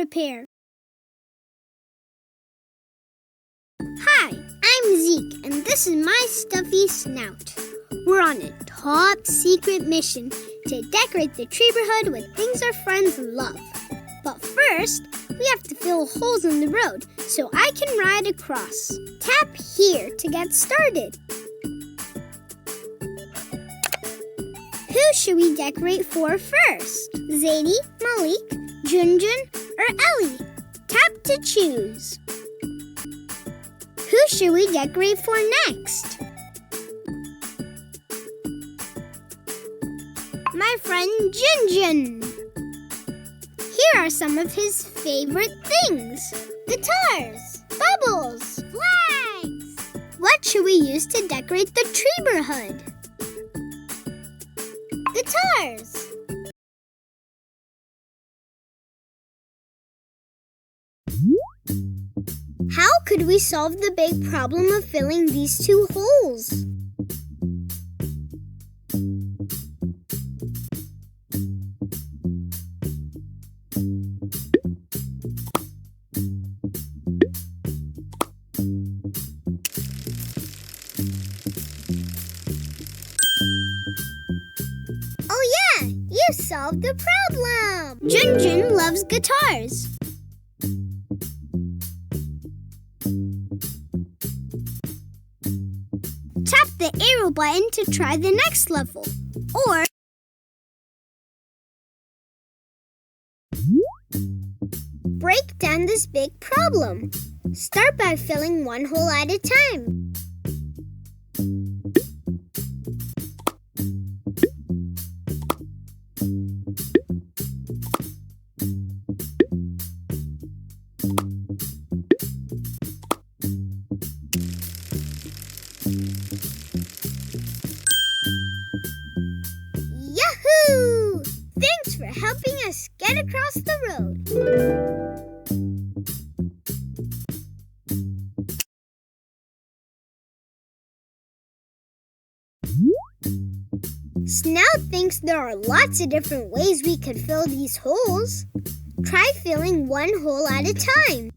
repair. Hi, I'm Zeke, and this is my stuffy snout. We're on a top secret mission to decorate the neighborhood with things our friends love. But first, we have to fill holes in the road so I can ride across. Tap here to get started. Who should we decorate for first? Zadie, Malik, Junjun, or Ellie? Tap to choose. Who should we decorate for next? My friend Junjun. Here are some of his favorite things. Guitars, bubbles, flags. What should we use to decorate the neighborhood? Guitars. How could we solve the big problem of filling these two holes? Oh yeah, you solved the problem! Junjun loves guitars. Tap the arrow button to try the next level. Or break down this big problem. Start by filling one hole at a time. Yahoo! Thanks for helping us get across the road. Snout thinks there are lots of different ways we could fill these holes. Try filling one hole at a time.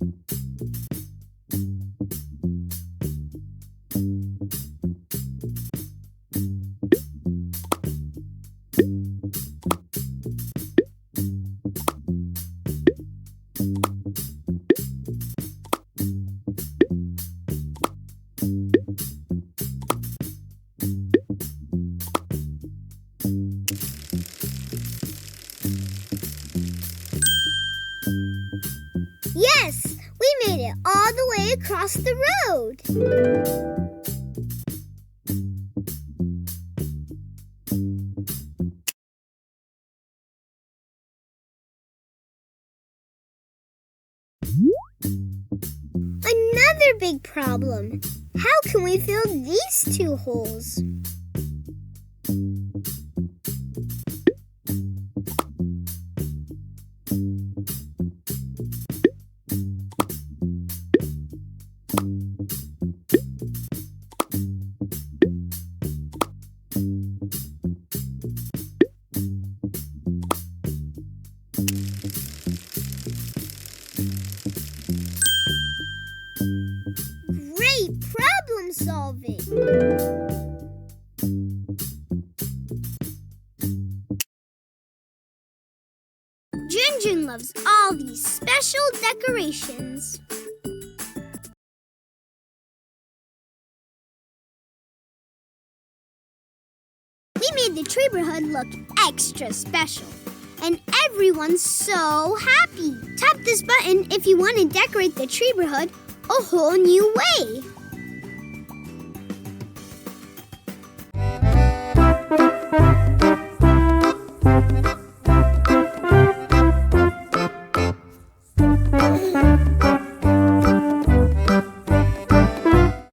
Yes, we made it all the way across the road. Another big problem. How can we fill these two holes? Great problem solving! Junjun loves all these special decorations. We made the neighborhood look extra special. And everyone's so happy. Tap this button if you want to decorate the neighborhood a whole new way.